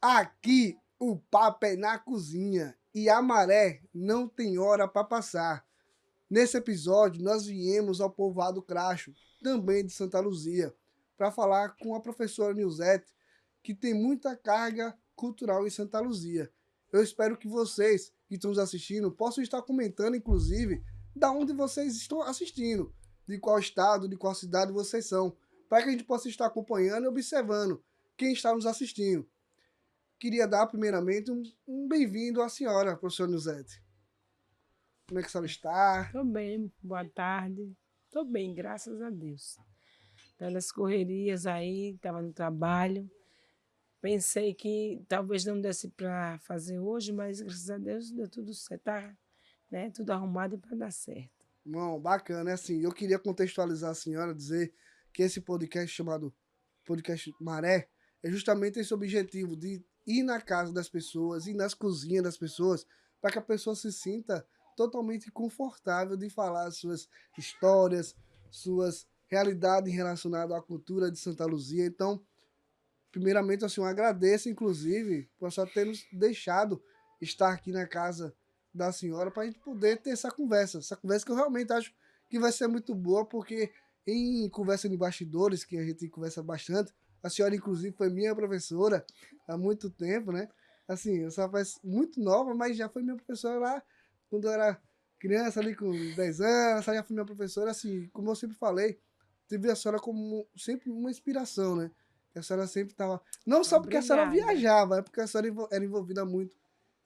Aqui o papo é na cozinha e a maré não tem hora para passar. Nesse episódio, nós viemos ao povoado Cracho, também de Santa Luzia, para falar com a professora Nilzete, que tem muita carga cultural em Santa Luzia. Eu espero que vocês que estão nos assistindo possam estar comentando, inclusive, da onde vocês estão assistindo, de qual estado, de qual cidade vocês são, para que a gente possa estar acompanhando e observando quem está nos assistindo. Queria dar, primeiramente, um bem-vindo à senhora, professora Nilzete. Como é que a senhora está? Tô bem, boa tarde. Tô bem, graças a Deus. Pelas correrias aí, estava no trabalho. Pensei que talvez não desse para fazer hoje, mas graças a Deus deu tudo certo, tá, né? Tudo arrumado para dar certo. Bom, bacana, é assim, eu queria contextualizar a senhora, dizer que esse podcast chamado Podcast Maré é justamente esse objetivo de ir na casa das pessoas, ir nas cozinhas das pessoas, para que a pessoa se sinta totalmente confortável de falar as suas histórias, suas realidades relacionadas à cultura de Santa Luzia. Então, primeiramente, assim, eu agradeço, inclusive, por a senhora ter nos deixado estar aqui na casa da senhora para a gente poder ter essa conversa que eu realmente acho que vai ser muito boa, porque em conversa de bastidores, que a gente conversa bastante, a senhora, inclusive, foi minha professora há muito tempo, né? Assim, a senhora faz muito nova, mas já foi minha professora lá quando eu era criança, ali com 10 anos, a senhora já foi minha professora, assim, como eu sempre falei, tive a senhora como sempre uma inspiração, né? A senhora sempre estava. Não só porque a senhora Obrigada. viajava, é porque a senhora era envolvida muito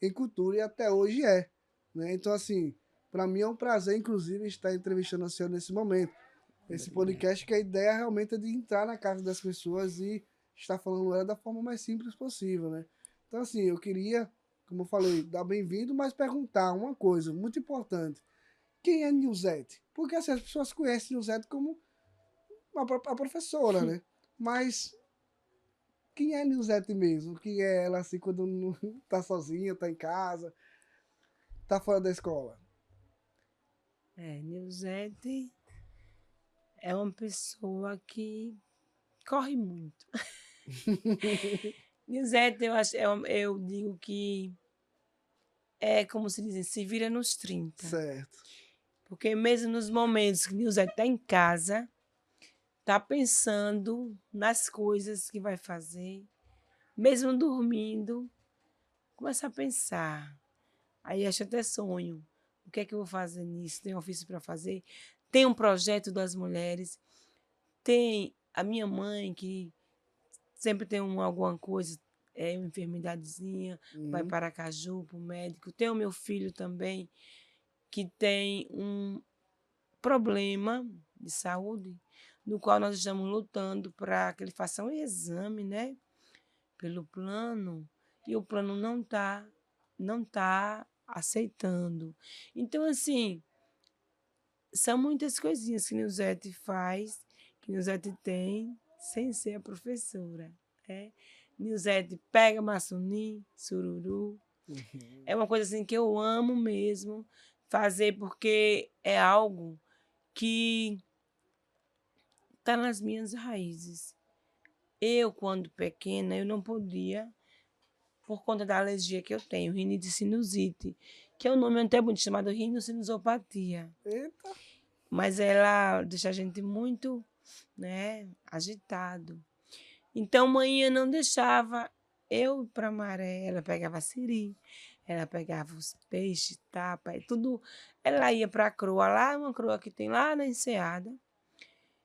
em cultura e até hoje é. Né? Então, assim, para mim é um prazer, inclusive, estar entrevistando a senhora nesse momento. Esse Obrigada. podcast, que a ideia realmente é de entrar na casa das pessoas e estar falando ela da forma mais simples possível, né? Então, assim, eu queria, como eu falei, dar bem-vindo, mas perguntar uma coisa muito importante. Quem é Nilzete? Porque assim, as pessoas conhecem Nilzete como a professora, né? Mas quem é Nilzete mesmo? Quem é ela assim quando não tá sozinha, tá em casa, tá fora da escola? Nilzete é uma pessoa que corre muito. Nilzete, eu digo que é como se diz, se vira nos 30. Certo. Porque mesmo nos momentos que Nilzete está em casa, tá pensando nas coisas que vai fazer, mesmo dormindo, começa a pensar. Aí acha até sonho. O que é que eu vou fazer nisso? Tem ofício para fazer? Tem um projeto das mulheres? Tem a minha mãe que sempre tem alguma coisa, uma enfermidadezinha, vai Uhum. para Aracaju, para o médico. Tem o meu filho também, que tem um problema de saúde, no qual nós estamos lutando para que ele faça um exame, né, pelo plano, e o plano não tá aceitando. Então, assim, são muitas coisinhas que Nilzete faz, que Nilzete tem, sem ser a professora, né? Nilzete pega maçunim, sururu. Uhum. É uma coisa assim que eu amo mesmo fazer, porque é algo que está nas minhas raízes. Eu, quando pequena, eu não podia, por conta da alergia que eu tenho, rinite sinusite, que é um nome até bonito, chamado rinossinusopatia. Eita. Mas ela deixa a gente muito, né, agitado. Então, manhã não deixava eu ir para a maré, ela pegava siri, ela pegava os peixes, tapa, e tudo. Ela ia para a croa lá, uma croa que tem lá na enseada.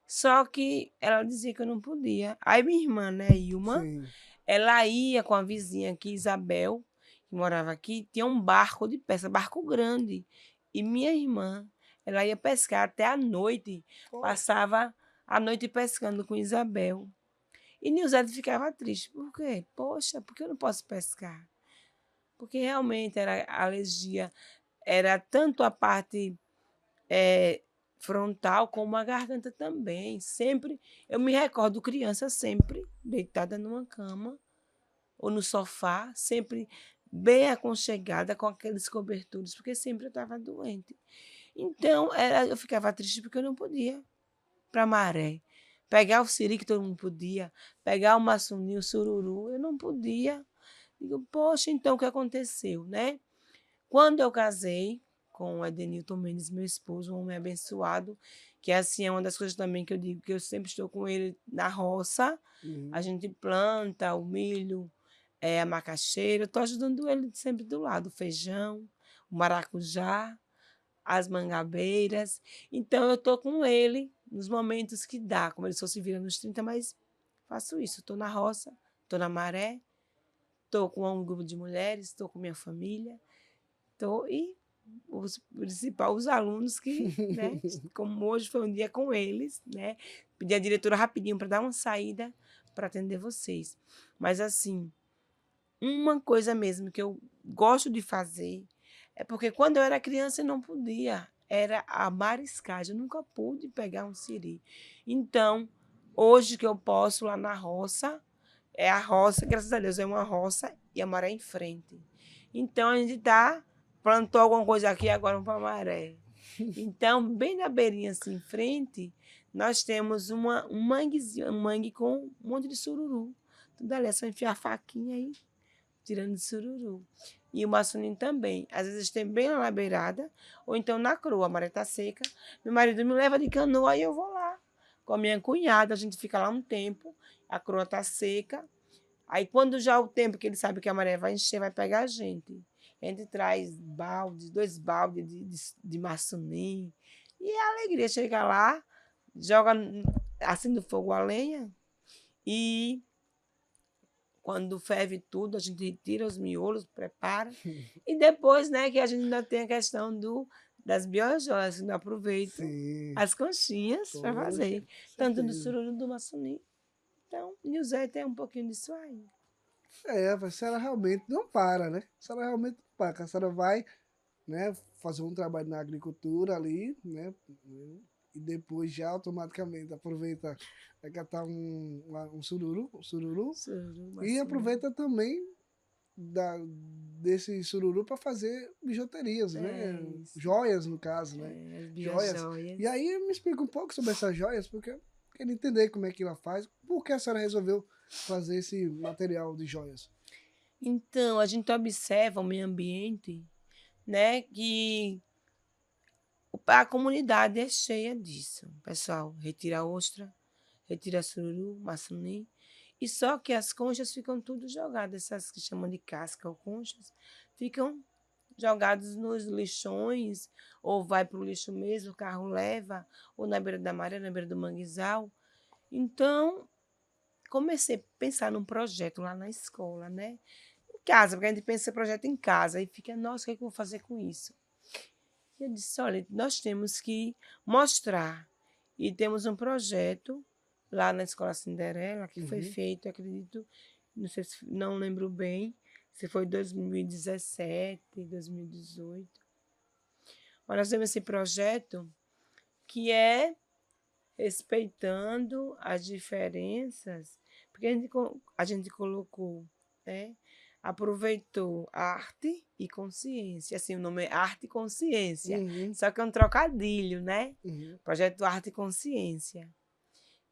Só que ela dizia que eu não podia. Aí minha irmã, né, Ilma, Sim. ela ia com a vizinha aqui, Isabel, que morava aqui, tinha um barco de pesca, barco grande. E minha irmã, ela ia pescar até a noite, Oh. passava a noite pescando com Isabel. E Nilzete ficava triste. Por quê? Poxa, por que eu não posso pescar? Porque realmente era alergia, era tanto a parte frontal como a garganta também. Sempre, eu me recordo criança sempre deitada numa cama ou no sofá, sempre bem aconchegada com aqueles cobertores, porque sempre eu estava doente. Então, eu ficava triste porque eu não podia para a maré. Pegar o siri que todo mundo podia, pegar o maçunim, o sururu, eu não podia. Digo, poxa, então o que aconteceu, né? Quando eu casei com o Edenilton Mendes, meu esposo, um homem abençoado, que assim é uma das coisas também que eu digo, que eu sempre estou com ele na roça, a Uhum. gente planta o milho, a macaxeira, eu estou ajudando ele sempre do lado, o feijão, o maracujá, as mangabeiras. Então eu estou com ele nos momentos que dá, como ele só se vira nos 30, mas faço isso, estou na roça, estou na maré, estou com um grupo de mulheres, estou com minha família, estou e os principais, os alunos que, né, como hoje foi um dia com eles, né, pedi à diretora rapidinho para dar uma saída para atender vocês. Mas assim, uma coisa mesmo que eu gosto de fazer é porque quando eu era criança eu não podia, era a mariscagem, eu nunca pude pegar um siri. Então, hoje que eu posso lá na roça, é a roça, graças a Deus, é uma roça e a maré em frente. Então, a gente plantou alguma coisa aqui, agora vamos para a maré. Então, bem na beirinha assim em frente, nós temos um mangue com um monte de sururu. Tudo ali, é só enfiar a faquinha aí tirando de sururu. E o maçunim também. Às vezes tem bem lá na beirada, ou então na crua, a maré está seca. Meu marido me leva de canoa e eu vou lá. Com a minha cunhada, a gente fica lá um tempo, a crua está seca. Aí, quando já o tempo que ele sabe que a maré vai encher, vai pegar a gente. A gente traz balde, 2 baldes de maçunim. E é a alegria chegar lá, joga assim do fogo a lenha e quando ferve tudo, a gente retira os miolos, prepara. E depois, né, que a gente ainda tem a questão das biojoias, que eu aproveito Sim, as conchinhas para poxa, fazer. com Tanto do certeza. sururu do maçuni. Então, Nilzé tem um pouquinho disso aí. É, a senhora realmente não para, né? A senhora realmente não para, que a senhora vai, né, fazer um trabalho na agricultura ali, né? E depois já automaticamente aproveita, vai catar um sururu, Sururu, e maçuni. aproveita também desse sururu para fazer bijuterias, É né? isso. Joias, no caso, né? É, as Joias. E biojoias. aí me explica um pouco sobre essas joias, porque eu quero entender como é que ela faz, por que a senhora resolveu fazer esse material de joias. Então, a gente observa o meio ambiente, né, que a comunidade é cheia disso. O pessoal retira a ostra, retira sururu, maçuni, e só que as conchas ficam tudo jogadas, essas que chamam de casca ou conchas, ficam jogadas nos lixões, ou vai para o lixo mesmo, o carro leva, ou na beira da maré, na beira do manguezal. Então, comecei a pensar num projeto lá na escola, né? Em casa, porque a gente pensa em projeto em casa, e fica, nossa, o que é que eu vou fazer com isso? E eu disse, olha, nós temos que mostrar. E temos um projeto lá na Escola Cinderela, que foi Uhum. feito, acredito, não sei se, não lembro bem, se foi 2017, 2018. Mas nós temos esse projeto que é respeitando as diferenças, porque a gente colocou, né? Aproveitou arte e consciência. Assim, o nome é Arte e Consciência. Uhum. Só que é um trocadilho, né? Uhum. Projeto Arte e Consciência.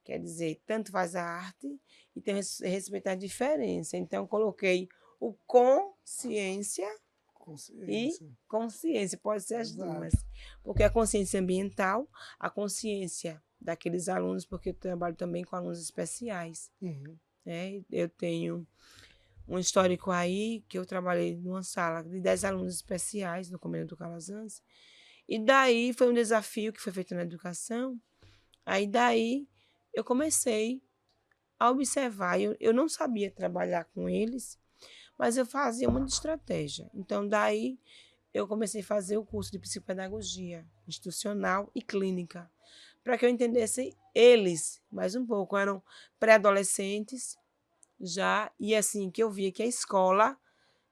Quer dizer, tanto faz a arte e tem respeitar a diferença. Então, coloquei o consciência e Consciência. consciência, pode ser as duas. Exato. Porque a consciência ambiental, a consciência daqueles alunos, porque eu trabalho também com alunos especiais. Uhum. Né? Eu tenho um histórico aí que eu trabalhei numa sala de 10 alunos especiais no Comendo do Calazans. E daí foi um desafio que foi feito na educação. Aí daí eu comecei a observar. Eu não sabia trabalhar com eles, mas eu fazia muita estratégia. Então daí eu comecei a fazer o curso de psicopedagogia institucional e clínica, para que eu entendesse eles mais um pouco. Eram pré-adolescentes já, e assim, que eu via que a escola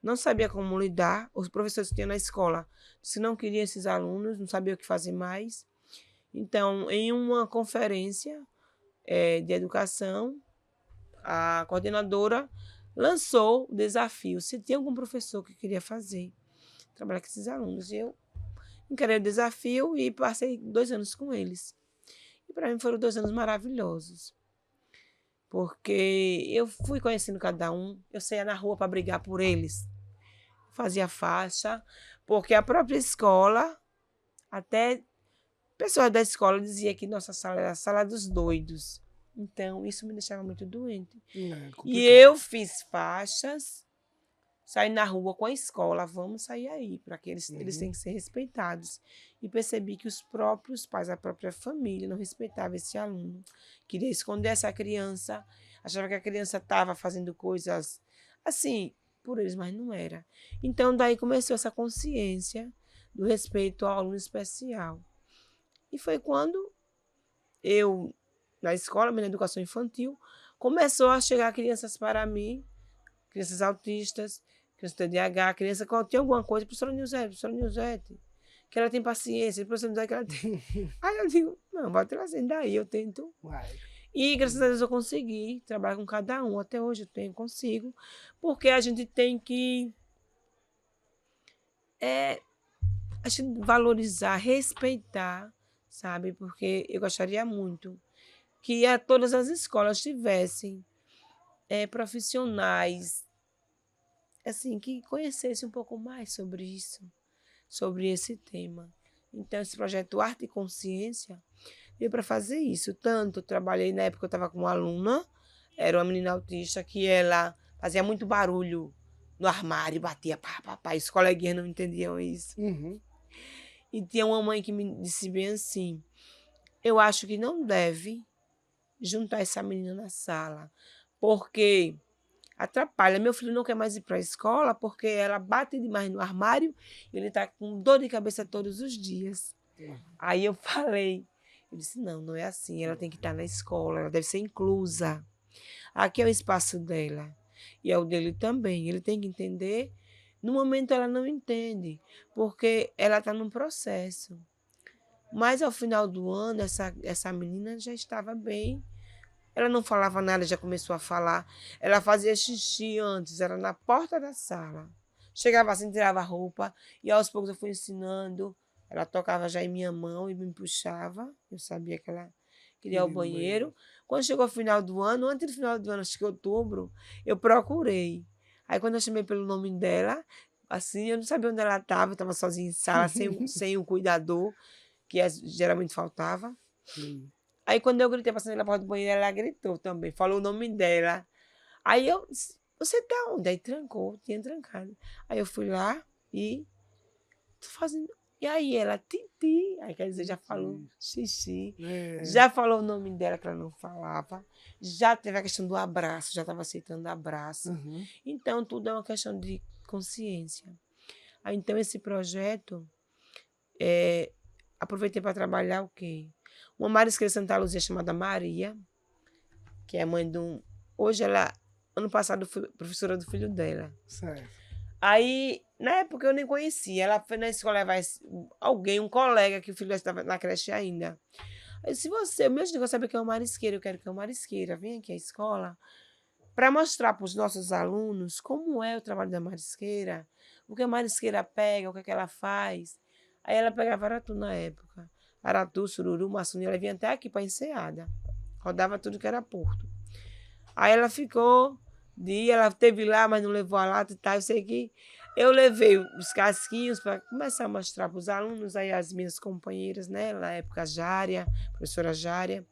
não sabia como lidar, os professores que tinham na escola, se não queriam esses alunos, não sabia o que fazer mais. Então, em uma conferência de educação, a coordenadora lançou o desafio, se tinha algum professor que queria fazer, trabalhar com esses alunos. E eu encarei o desafio e passei 2 anos com eles. E para mim foram 2 anos maravilhosos, porque eu fui conhecendo cada um, eu saía na rua para brigar por eles, fazia faixa, porque a própria escola, até pessoas da escola diziam que nossa sala era a sala dos doidos. Então, isso me deixava muito doente. É E complicado. eu fiz faixas, saí na rua com a escola, vamos sair aí, para que eles têm que ser respeitados. E percebi que os próprios pais, a própria família, não respeitavam esse aluno. Queria esconder essa criança, achava que a criança estava fazendo coisas assim, por eles, mas não era. Então, daí começou essa consciência do respeito ao aluno especial. E foi quando eu, na escola, na educação infantil, começou a chegar crianças para mim, crianças autistas, crianças TDAH, criança que tinha alguma coisa, professora Nilzete, que ela tem paciência, professora Nilzete, que ela tem. Aí eu digo, não, vai trazendo daí, eu tento. Vai. E graças a Deus eu consegui trabalhar com cada um, até hoje eu tenho, consigo, porque a gente tem que a gente valorizar, respeitar, sabe? Porque eu gostaria muito que todas as escolas tivessem profissionais assim, que conhecessem um pouco mais sobre isso, sobre esse tema. Então, esse projeto Arte e Consciência veio para fazer isso. Tanto eu trabalhei na época, eu estava com uma aluna, era uma menina autista, que ela fazia muito barulho no armário, batia, pá, pá, pá, e os coleguinhas não entendiam isso. Uhum. E tinha uma mãe que me disse bem assim, eu acho que não deve juntar essa menina na sala, porque atrapalha. Meu filho não quer mais ir para a escola porque ela bate demais no armário e ele está com dor de cabeça todos os dias. Aí eu falei, ele disse, não, não é assim, ela tem que estar na escola, ela deve ser inclusa. Aqui é o espaço dela e é o dele também, ele tem que entender. No momento ela não entende, porque ela está num processo. Mas ao final do ano, essa menina já estava bem. Ela não falava nada, já começou a falar. Ela fazia xixi antes, era na porta da sala. Chegava assim, tirava a roupa, e aos poucos eu fui ensinando. Ela tocava já em minha mão e me puxava. Eu sabia que ela queria ir ao banheiro. Quando chegou o final do ano, antes do final do ano, acho que outubro, eu procurei. Aí quando eu chamei pelo nome dela, assim, eu não sabia onde ela estava sozinha em sala, sem um cuidador, que geralmente faltava. Sim. Aí quando eu gritei, passando na porta do banheiro, ela gritou também, falou o nome dela. Aí eu, você tá onde? Aí trancou, tinha trancado. Aí eu fui lá e tô fazendo. E aí ela, Titi. Aí quer dizer, já falou xixi. É. Já falou o nome dela que ela não falava. Já teve a questão do abraço, já estava aceitando abraço. Uhum. Então tudo é uma questão de consciência. Aí então esse projeto, aproveitei para trabalhar o quê? Uma marisqueira Santa Luzia chamada Maria, que é mãe de um. Hoje ela, ano passado, foi professora do filho dela. Certo. Aí, na época eu nem conhecia. Ela foi na escola levar alguém, um colega, que o filho estava na creche ainda. Eu disse, você, meu Deus, eu saber que é uma marisqueira, eu quero que é uma marisqueira. Vem aqui à escola para mostrar para os nossos alunos como é o trabalho da marisqueira, o que a marisqueira pega, o que, é que ela faz. Aí ela pegava aratu na época. Aratu, sururu, maçunim, ela vinha até aqui para Enseada. Rodava tudo que era porto. Aí ela ficou, ela teve lá, mas não levou a lata e tal. Eu sei que eu levei os casquinhos para começar a mostrar para os alunos, aí as minhas companheiras, né? Na época, a Jária, a professora Jária,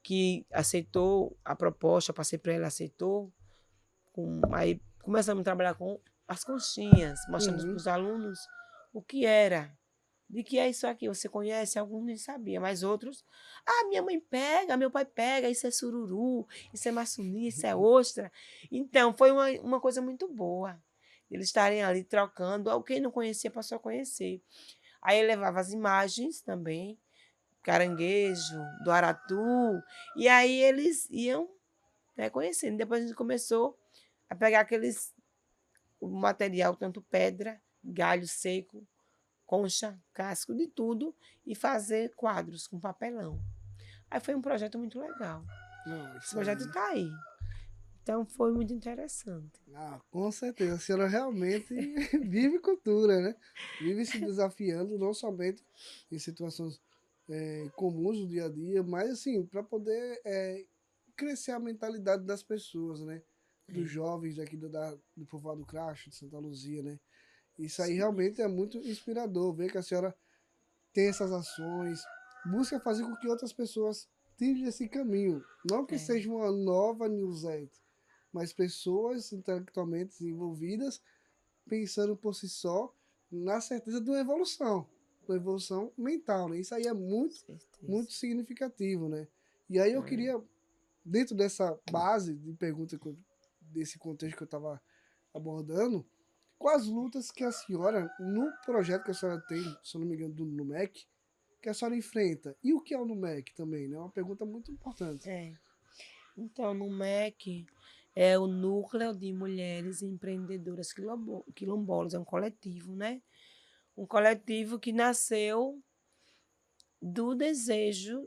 que aceitou a proposta, passei para ela, aceitou. Aí começamos a trabalhar com as conchinhas, mostrando para os alunos o que era. De que é isso aqui? Você conhece? Alguns nem sabiam, mas outros. Ah, minha mãe pega, meu pai pega, isso é sururu, isso é maçuni, isso é ostra. Então, foi uma coisa muito boa. Eles estarem ali trocando. Quem não conhecia passou a conhecer. Aí eu levava as imagens também, caranguejo, do aratu, e aí eles iam conhecendo. Depois a gente começou a pegar o material, tanto pedra, galho seco, concha, casco, de tudo, e fazer quadros com papelão. Aí foi um projeto muito legal. Não, Esse projeto está aí. Então foi muito interessante. Com certeza. A senhora realmente vive cultura, né? Vive se desafiando, não somente em situações comuns do dia a dia, mas assim, para poder crescer a mentalidade das pessoas, né? Dos É. jovens daqui do povoado Cracho, de Santa Luzia, né? Isso aí Sim. realmente é muito inspirador, ver que a senhora tem essas ações, busca fazer com que outras pessoas trilhem esse caminho. Não que É. seja uma nova newsletter, mas pessoas intelectualmente desenvolvidas pensando por si só na certeza de uma evolução mental, né? Isso aí é muito, Certeza. muito significativo, né? E aí eu É. queria, dentro dessa base de pergunta, desse contexto que eu estava abordando, quais lutas que a senhora, no projeto que a senhora tem, se eu não me engano, do NUMEC, que a senhora enfrenta? E o que é o NUMEC também, né? É uma pergunta muito importante. É. Então, no MEC é o Núcleo de Mulheres Empreendedoras Quilombolas, é um coletivo, né? Um coletivo que nasceu do desejo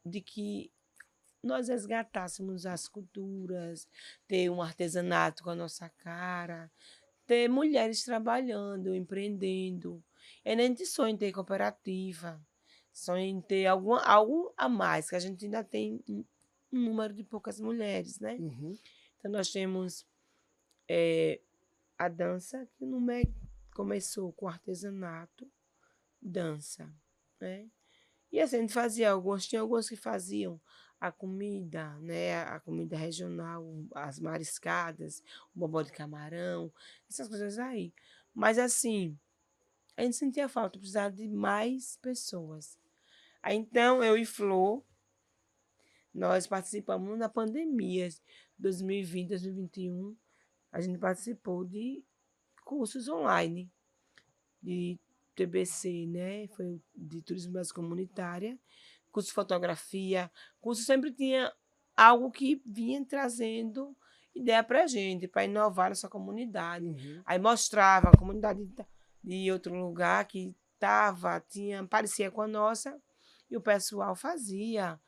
de que nós resgatássemos as culturas, ter um artesanato com a nossa cara, ter mulheres trabalhando, empreendendo. E a gente sonha em ter cooperativa, sonha em ter algo a mais, que a gente ainda tem um número de poucas mulheres, né? Uhum. Então, nós temos a dança, que no MEC começou com artesanato, dança, né? E assim, a gente fazia alguns, tinha alguns que faziam a comida, né? A comida regional, as mariscadas, o bobó de camarão, essas coisas aí. Mas assim, a gente sentia falta, precisava de mais pessoas. Aí então, eu e Flor, nós participamos na pandemia, 2020, 2021, a gente participou de cursos online, de TBC, né? Foi de Turismo Básico Comunitária, curso de fotografia, curso sempre tinha algo que vinha trazendo ideia para a gente, para inovar essa comunidade. Uhum. Aí mostrava a comunidade de outro lugar que parecia com a nossa, e o pessoal fazia.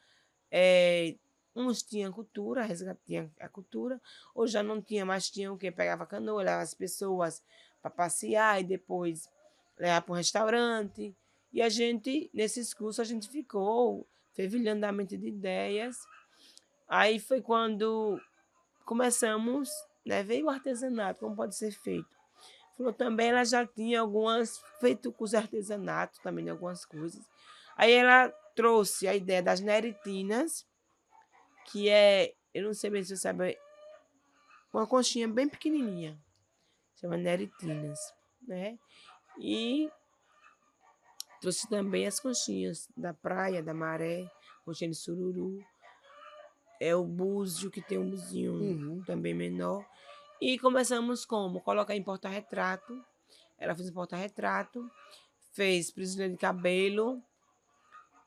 Uns tinham cultura, tinha a cultura, ou já não tinha, mas tinham o quê? Pegava canoa, levava as pessoas para passear e depois levava para um restaurante. E a gente, nesses cursos, a gente ficou fervilhando a mente de ideias. Aí foi quando começamos, né, veio o artesanato, como pode ser feito. Falou também, ela já tinha feito curso de artesanato também de algumas coisas. Aí ela trouxe a ideia das neritinas, que é, eu não sei bem se você sabe, uma conchinha bem pequenininha, chama neritinas, né? E trouxe também as conchinhas da praia, da maré, conchinha de sururu, é o búzio, que tem um buzinho Uhum. também menor. E começamos como? Colocar em porta-retrato, ela fez um porta-retrato, fez presilha de cabelo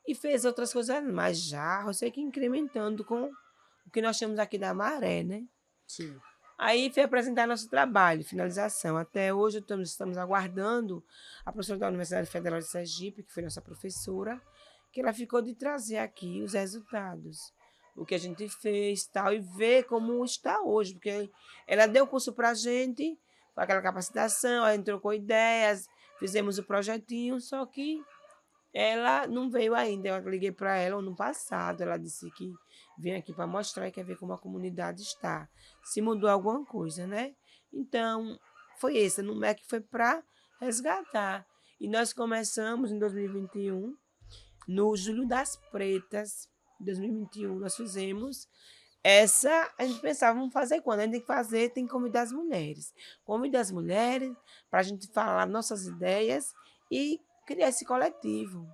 e fez outras coisas, mas já, eu sei que incrementando com o que nós temos aqui da maré, né? Sim. Aí foi apresentar nosso trabalho, finalização. Até hoje estamos aguardando a professora da Universidade Federal de Sergipe, que foi nossa professora, que ela ficou de trazer aqui os resultados, o que a gente fez tal, e ver como está hoje, porque ela deu curso para a gente, com aquela capacitação, a gente trocou ideias, fizemos o projetinho, só que ela não veio ainda. Eu liguei para ela no passado. Ela disse que vinha aqui para mostrar e quer ver como a comunidade está. Se mudou alguma coisa, né? Então, foi esse. No MEC foi para resgatar. E nós começamos em 2021, no Julho das Pretas, 2021, nós fizemos essa. A gente pensava, vamos fazer quando? A gente tem que fazer, tem que convidar as mulheres. Convidar as mulheres para a gente falar nossas ideias e criar esse coletivo.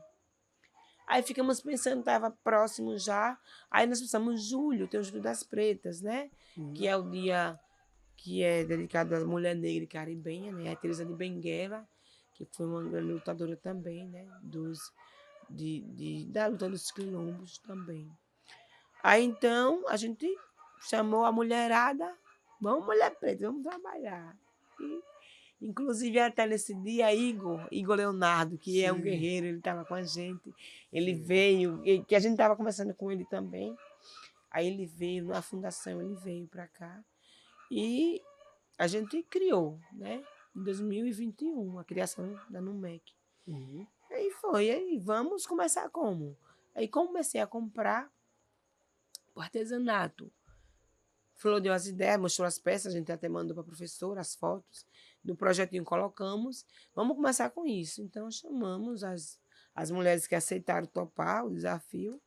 Aí ficamos pensando, estava próximo já. Aí nós pensamos, julho, tem o Julho das Pretas, né? Uhum. Que é o dia que é dedicado à mulher negra e caribenha, né? A Teresa de Benguela, que foi uma grande lutadora também, né? Da luta dos quilombos também. Aí então a gente chamou a mulherada, vamos mulher preta, vamos trabalhar. E, inclusive, até nesse dia, Igor Leonardo, que é um Sim, guerreiro, ele estava com a gente. Ele sim. veio, que a gente estava conversando com ele também. Aí ele veio, na fundação, ele veio para cá. E a gente criou, né? Em 2021, a criação da NUMEC. Uhum. Aí foi, aí vamos começar como? Aí comecei a comprar o artesanato. Falou, deu as ideias, mostrou as peças, a gente até mandou para a professora as fotos, do projetinho colocamos, vamos começar com isso. Então, chamamos as mulheres que aceitaram topar o desafio.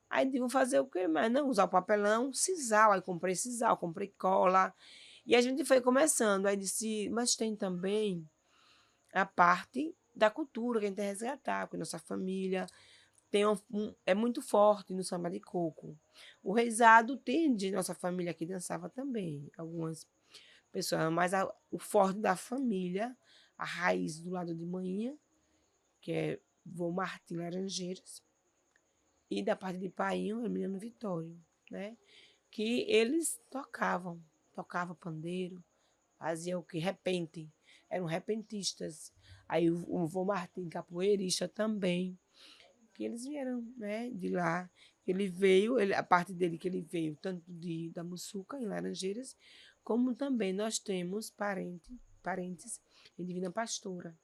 Aí, vamos fazer o quê? Mas não, usar o papelão, sisal. Aí, comprei sisal, comprei cola. E a gente foi começando. Aí, disse, mas tem também a parte da cultura que a gente tem que resgatar, porque nossa família é muito forte no samba de coco. O reizado tem de nossa família que dançava também, algumas pessoas, mas o forte da família, a raiz do lado de manhã, que é vô Martim Laranjeiras, e da parte de Painho, Emiliano Vitório, né? Que eles tocavam pandeiro, faziam o que? Repente, eram repentistas. Aí o vô Martim, capoeirista também, que eles vieram, né, de lá. Ele veio, a parte dele que ele veio, tanto da Mussuca, em Laranjeiras, como também nós temos parentes em Divina Pastora,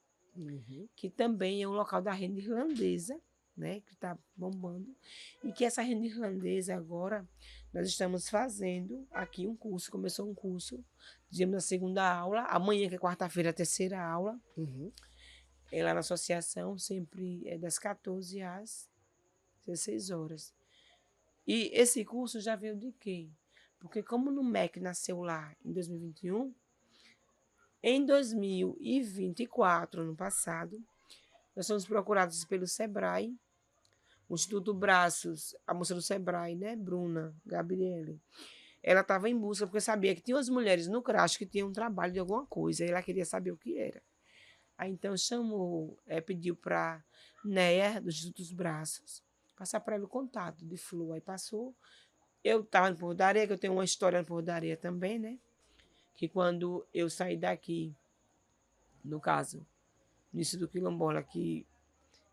que também é um local da renda irlandesa, né, que está bombando, e que essa renda irlandesa agora, nós estamos fazendo aqui um curso, começou um curso, digamos, na segunda aula, amanhã, que é quarta-feira, a terceira aula, é lá na associação, sempre é das 14 às 16 horas. E esse curso já veio de quê? Porque como no MEC nasceu lá em 2021, em 2024, ano passado, nós fomos procurados pelo SEBRAE, o Instituto Braços, a moça do SEBRAE, né, Bruna Gabriele, ela estava em busca, porque sabia que tinha umas mulheres no CRAS que tinham um trabalho de alguma coisa, e ela queria saber o que era. Aí então chamou, pediu para Néia, dos Institutos Braços, passar para ela o contato de Flor. Aí passou. Eu estava no Porto da Areia, que eu tenho uma história no Porto da Areia também, né? Que quando eu saí daqui, no caso, no início do Quilombola, que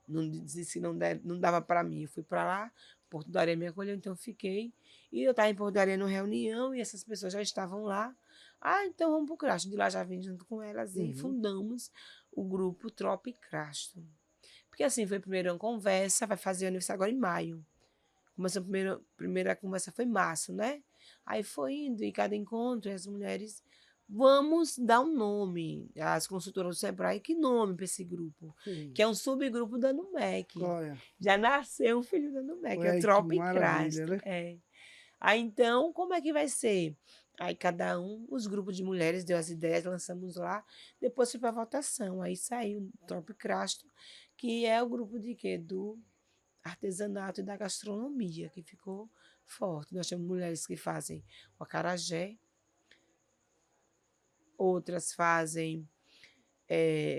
não disse que não dava para mim, eu fui para lá, Porto da Areia me acolheu, então eu fiquei. E eu estava em Porto da Areia numa reunião e essas pessoas já estavam lá. Ah, então vamos para o Crasto. De lá já vim junto com elas e fundamos o grupo Trop Crasto. Porque assim, foi primeiro uma conversa, vai fazer aniversário agora em maio. Começou a primeira conversa foi em março, né? Aí foi indo, e cada encontro, e as mulheres, vamos dar um nome. As consultoras do SEBRAE, que nome para esse grupo? Que é um subgrupo da NUMEC. Olha, Já nasceu um filho da NUMEC, é olha o aí que Trop maravilha, Crasto. né? É. Aí então, como é que vai ser? Aí cada os grupos de mulheres deu as ideias, lançamos lá, depois foi para votação. Aí saiu o Trop Crasto, que é o grupo de quê? Do artesanato e da gastronomia, que ficou forte. Nós temos mulheres que fazem o acarajé, outras fazem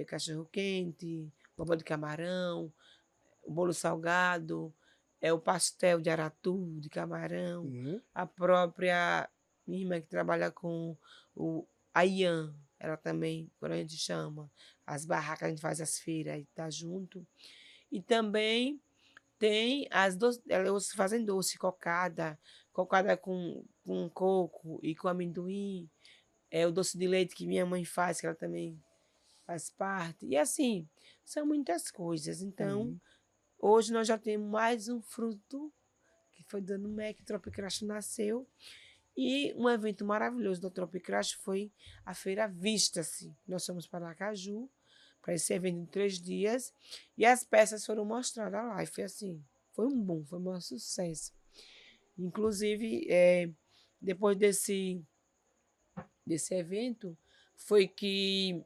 cachorro-quente, bobó de camarão, o bolo salgado, o pastel de aratu, de camarão, a própria minha irmã que trabalha com a Ian, ela também, quando a gente chama, as barracas, a gente faz as feiras e tá junto. E também tem elas fazem doce, cocada com coco e com amendoim, o doce de leite que minha mãe faz, que ela também faz parte. E assim, são muitas coisas. Então, hoje nós já temos mais um fruto, que foi dando MEC, Tropicraft nasceu. E um evento maravilhoso da Tropicraft foi a Feira Vista-se. Nós fomos para Aracaju, para esse evento de 3 dias, e as peças foram mostradas lá. E foi assim, foi um boom, foi um sucesso. Inclusive, depois desse evento, foi que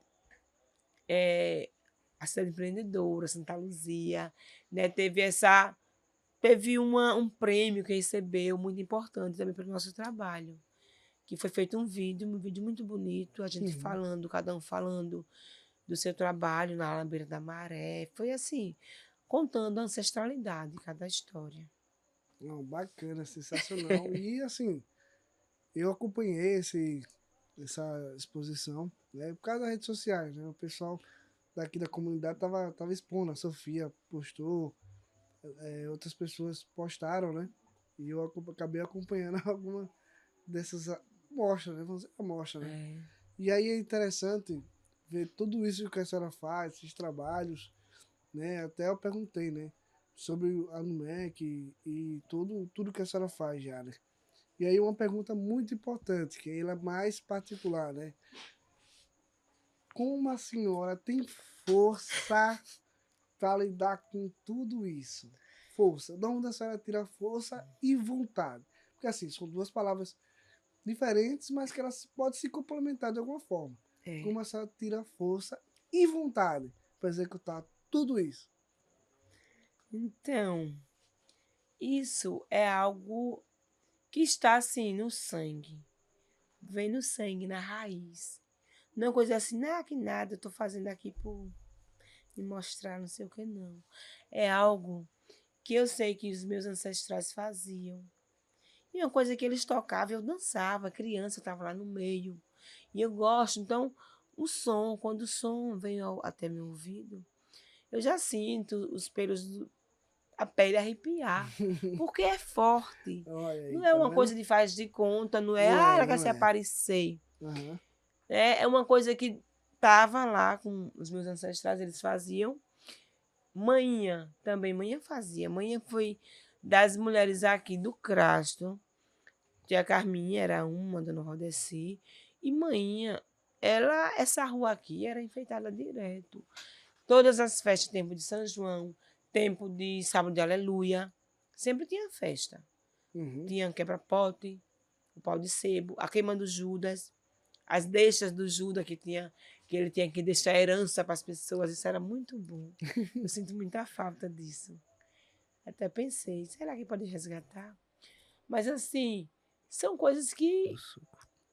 a cidade empreendedora, Santa Luzia, né, teve um prêmio que recebeu, muito importante também para o nosso trabalho, que foi feito um vídeo muito bonito, a gente falando, cada um falando do seu trabalho na beira da maré. Foi assim, contando a ancestralidade de cada história. Não, bacana, sensacional. E assim, eu acompanhei essa exposição, né, por causa das redes sociais, né? O pessoal daqui da comunidade tava expondo, a Sofia postou, outras pessoas postaram, né? E eu acabei acompanhando alguma dessas amostras, né? Vamos dizer amostra, né? E aí é interessante ver tudo isso que a senhora faz, esses trabalhos, né? Até eu perguntei, né? sobre a NUMEC e tudo que a senhora faz já, né? E aí uma pergunta muito importante, que ela é mais particular, né? Como a senhora tem força para lidar com tudo isso? Força. De onde a senhora tira força e vontade? Porque assim, são duas palavras diferentes, mas que elas podem se complementar de alguma forma. É. Como a senhora tira força e vontade para executar tudo isso? Então, isso é algo que está assim no sangue. Vem no sangue, na raiz. Não é uma coisa assim, que nada, eu estou fazendo aqui por me mostrar, não sei o que, não. É algo que eu sei que os meus ancestrais faziam. E uma coisa que eles tocavam, eu dançava, criança, eu estava lá no meio. E eu gosto, então, o som, quando o som vem até meu ouvido, eu já sinto os pelos, a pele arrepiar, porque é forte. Olha aí, Não é tá uma vendo? coisa de faz de conta, não é, Não é, ela quer não se é. aparecer. Aham. É uma coisa que estava lá com os meus ancestrais, eles faziam. Manhã também, manhã fazia. Manhã foi das mulheres aqui do Crasto. Tia Carminha era uma, Dona Valdeci. E manhã, essa rua aqui era enfeitada direto. Todas as festas, tempo de São João, tempo de Sábado de Aleluia, sempre tinha festa. Uhum. Tinha quebra-pote, o pau de sebo, a queima do Judas, as deixas do Judas que ele tinha que deixar herança para as pessoas. Isso era muito bom. Eu sinto muita falta disso. Até pensei, será que pode resgatar? Mas assim, são coisas que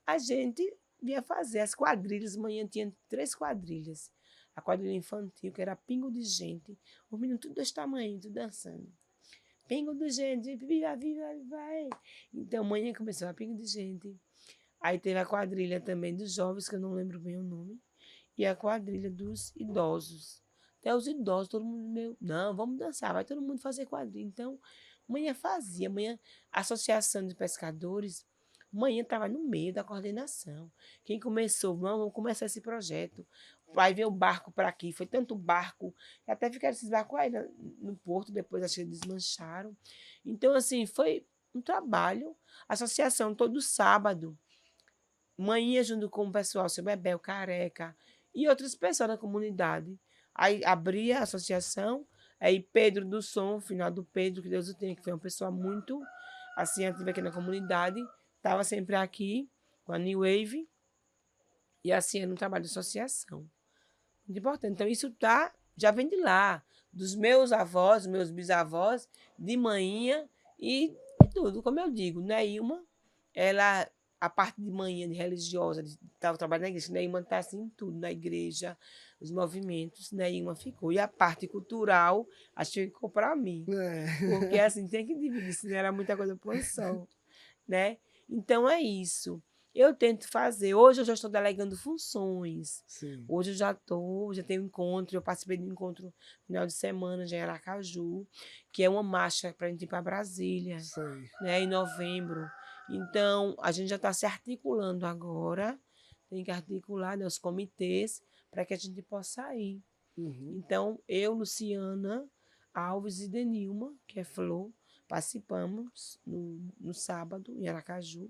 a gente via fazer. As quadrilhas, manhã tinha 3 quadrilhas. A quadrilha infantil, que era pingo de gente, os meninos tudo desse tamanho, tudo dançando. Pingo de gente, viva, viva, vai. Então, manhã começou a pingo de gente. Aí teve a quadrilha também dos jovens, que eu não lembro bem o nome, e a quadrilha dos idosos. Até os idosos, todo mundo meu, não, vamos dançar, vai todo mundo fazer quadrilha. Então, manhã fazia, manhã, a Associação de Pescadores, manhã estava no meio da coordenação. Quem começou, vamos começar esse projeto. Vai ver o barco para aqui, foi tanto barco, até ficaram esses barcos aí no porto, depois acho que eles desmancharam. Então, assim, foi um trabalho. A associação todo sábado, manhã junto com o pessoal, seu Bebel, Careca e outras pessoas da comunidade. Aí abria a associação, aí Pedro do Som, final do Pedro, que Deus o tenha, que foi uma pessoa muito assim, ativa aqui na comunidade, estava sempre aqui com a New Wave, e assim era um trabalho de associação. Muito importante. Então, isso já vem de lá, dos meus avós, meus bisavós, de manhã e tudo, como eu digo, Neilma, ela, a parte de manhã de religiosa, estava trabalhando na igreja, Neilma está assim em tudo, na igreja, os movimentos, Neilma ficou. E a parte cultural, acho que ficou para mim, porque É. assim, tem que dividir, senão era muita coisa por um só, né? Então, é isso. Eu tento fazer. Hoje eu já estou delegando funções. Sim. Hoje eu já tenho encontro, eu participei de um encontro no final de semana já em Aracaju, que é uma marcha para a gente ir para Brasília, Sei. né, em novembro. Então, a gente já está se articulando agora, tem que articular, né, os comitês para que a gente possa ir. Uhum. Então, eu, Luciana Alves e Denilma, que é Flor, participamos no sábado em Aracaju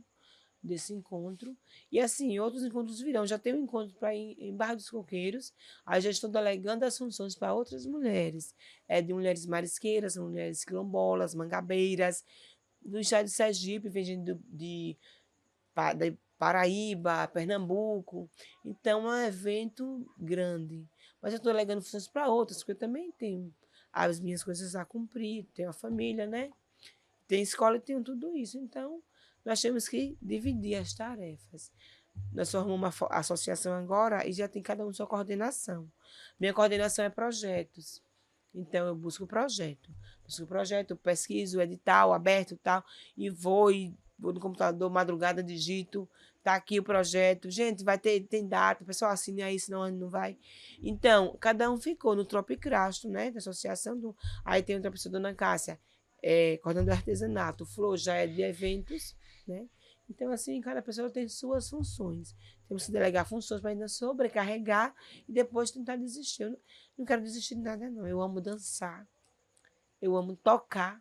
desse encontro. E assim, outros encontros virão. Já tem um encontro para ir em Barra dos Coqueiros. Aí já estou delegando as funções para outras mulheres. De mulheres marisqueiras, mulheres quilombolas, mangabeiras, do estado de Sergipe, vem gente de Paraíba, Pernambuco. Então é um evento grande. Mas eu estou delegando funções para outras, porque eu também tenho as minhas coisas a cumprir, tenho a família, né? Tem escola e tenho tudo isso. Então, nós temos que dividir as tarefas. Nós formamos uma associação agora e já tem cada um sua coordenação. Minha coordenação é projetos. Então, eu busco o projeto, pesquiso, edital aberto e tal, e vou no computador, madrugada, digito, tá aqui o projeto. Gente, tem data, o pessoal assine aí, senão não vai. Então, cada um ficou no Tropicrasto, né, da associação. Aí tem outra pessoa, Dona Cássia, coordenador de artesanato. O Flor já é de eventos, né? Então, assim, cada pessoa tem suas funções. Temos que delegar funções para ainda sobrecarregar e depois tentar desistir. Eu não quero desistir de nada, não. Eu amo dançar. Eu amo tocar.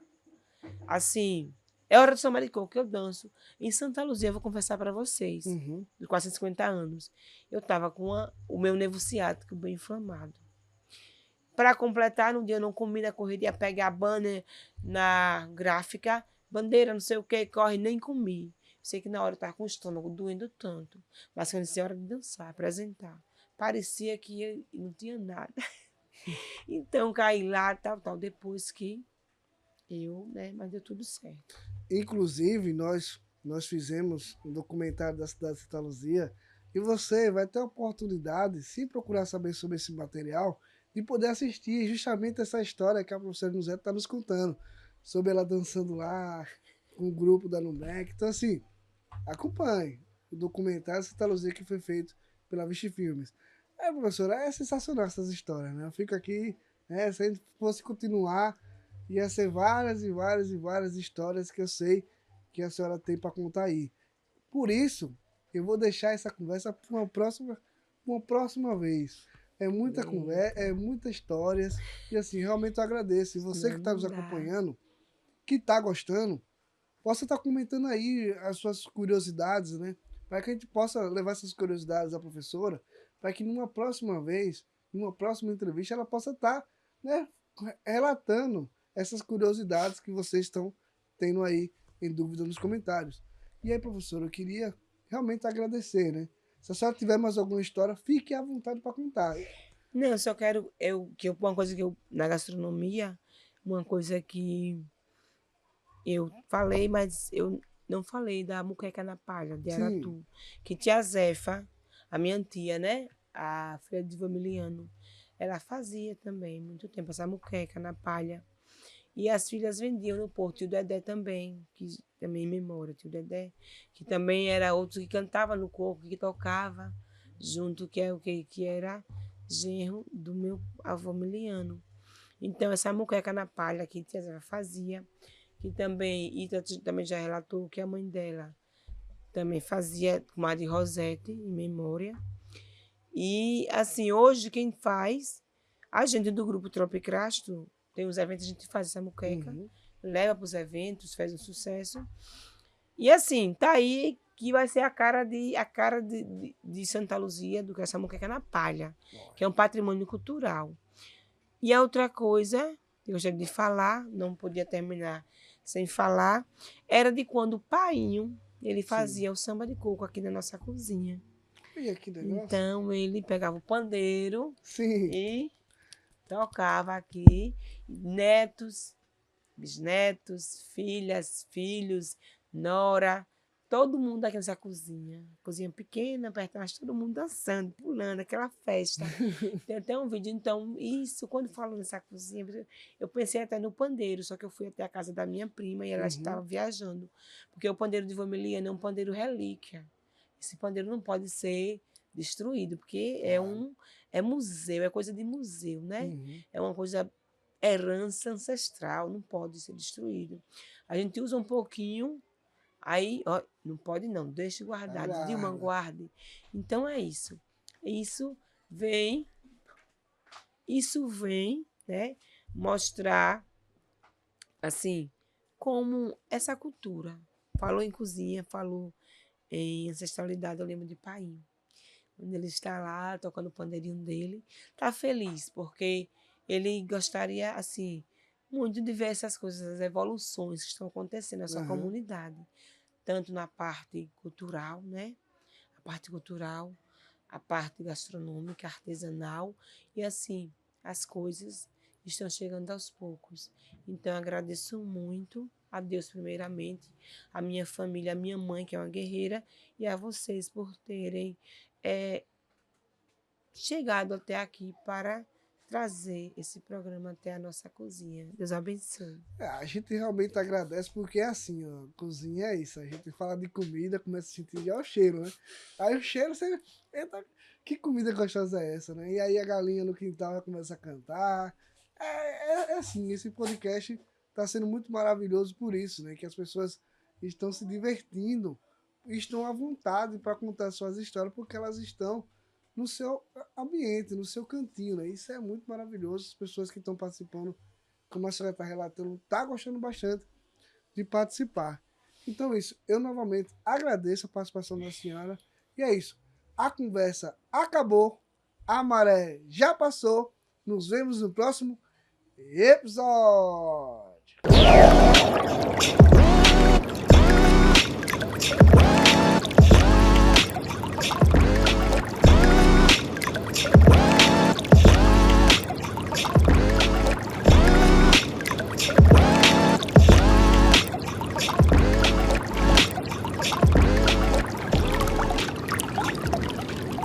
Assim, é hora do samba de coco que eu danço. Em Santa Luzia, eu vou confessar para vocês, Uhum. de 450 anos, eu estava com o meu nervo ciático bem inflamado. Para completar, no dia eu não comi na correria, pegar banner na gráfica, bandeira, não sei o que, corre, nem comi. Sei que na hora eu estava com o estômago doendo tanto. Mas quando disse hora de dançar, apresentar, parecia que não tinha nada. Então caí lá, tal. Depois que né, mas deu tudo certo. Inclusive, nós fizemos um documentário da cidade de Santa Luzia e você vai ter a oportunidade, se procurar saber sobre esse material, de poder assistir justamente essa história que a professora Nuzete está nos contando, sobre ela dançando lá com o grupo da Numec. Então, assim, acompanhe o documentário Santa Luzia que foi feito pela Vichy Filmes. Professora, é sensacional essas histórias, né? Eu fico aqui, né? Se a gente fosse continuar, ia ser várias e várias e várias histórias que eu sei que a senhora tem para contar aí. Por isso, eu vou deixar essa conversa para uma próxima vez. É muita conversa, é muitas histórias. E assim, realmente eu agradeço. E você que está Não nos dá. acompanhando, que está gostando, possa estar comentando aí as suas curiosidades, né? Para que a gente possa levar essas curiosidades à professora, para que numa próxima vez, numa próxima entrevista, ela possa estar, né, relatando essas curiosidades que vocês estão tendo aí em dúvida nos comentários. E aí, professora, eu queria realmente agradecer, né? Se a senhora tiver mais alguma história, fique à vontade para contar. Não, eu só quero, uma coisa que eu, na gastronomia, uma coisa que eu falei, mas eu não falei da muqueca na palha, de Sim. Aratu, que tia Zefa, a minha tia, né, a filha de Vamiliano, ela fazia também, muito tempo, essa muqueca na palha. E as filhas vendiam no Porto, tio Dedé também, que também em memória, tio Dedé, que também era outro que cantava no coco, que tocava junto, que é o que era genro do meu avô Miliano. Então, essa muqueca na palha que tia Zé fazia, que também, Ita também já relatou que a mãe dela também fazia, comadre Rosete, em memória. E, assim, hoje quem faz, a gente do grupo Tropicrasto, tem os eventos, a gente faz essa muqueca, Uhum. leva para os eventos, faz um sucesso. E, assim, tá aí que vai ser a cara de Santa Luzia, do que essa muqueca na palha, que é um patrimônio cultural. E a outra coisa que eu gostaria de falar, não podia terminar sem falar, era de quando o painho ele Sim. fazia o samba de coco aqui na nossa cozinha. Olha que negócio. Então ele pegava o pandeiro Sim. e tocava aqui, netos, bisnetos, filhas, filhos, nora, todo mundo aqui nessa cozinha. Cozinha pequena, perto, mas todo mundo dançando, pulando, aquela festa. Tem até um vídeo, então, isso, quando falo nessa cozinha, eu pensei até no pandeiro, só que eu fui até a casa da minha prima e ela Uhum. estava viajando. Porque o pandeiro de Vomiliana é um pandeiro relíquia. Esse pandeiro não pode ser destruído, porque Claro. é museu, é coisa de museu, né? Uhum. É uma coisa, herança ancestral, não pode ser destruído. A gente usa um pouquinho, aí, ó, não pode não, deixe guardado, Dilma, Aguarda. guarde. Então é isso. Isso vem isso vem, né, mostrar, assim, como essa cultura. Falou em cozinha, falou em ancestralidade, eu lembro de Painho. Quando ele está lá, tocando o pandeirinho dele, está feliz, porque ele gostaria, assim, muito de ver essas coisas, as evoluções que estão acontecendo na sua Aham. comunidade. Tanto na parte cultural, né? A parte cultural, a parte gastronômica, artesanal, e assim, as coisas estão chegando aos poucos. Então, agradeço muito a Deus, primeiramente, a minha família, a minha mãe, que é uma guerreira, e a vocês por terem chegado até aqui para trazer esse programa até a nossa cozinha. Deus abençoe. A gente realmente agradece porque é assim, ó, cozinha é isso. A gente fala de comida, começa a sentir já o cheiro, né? Aí o cheiro, você. Eita, que comida gostosa é essa, né? E aí a galinha no quintal já começa a cantar. É assim, esse podcast está sendo muito maravilhoso por isso, né? Que as pessoas estão se divertindo, estão à vontade para contar suas histórias, porque elas estão no seu ambiente, no seu cantinho, né? Isso é muito maravilhoso. As pessoas que estão participando como a senhora está relatando, está gostando bastante de participar. Então, isso, eu novamente agradeço a participação da senhora. E é isso. A conversa acabou. A maré já passou. Nos vemos no próximo episódio.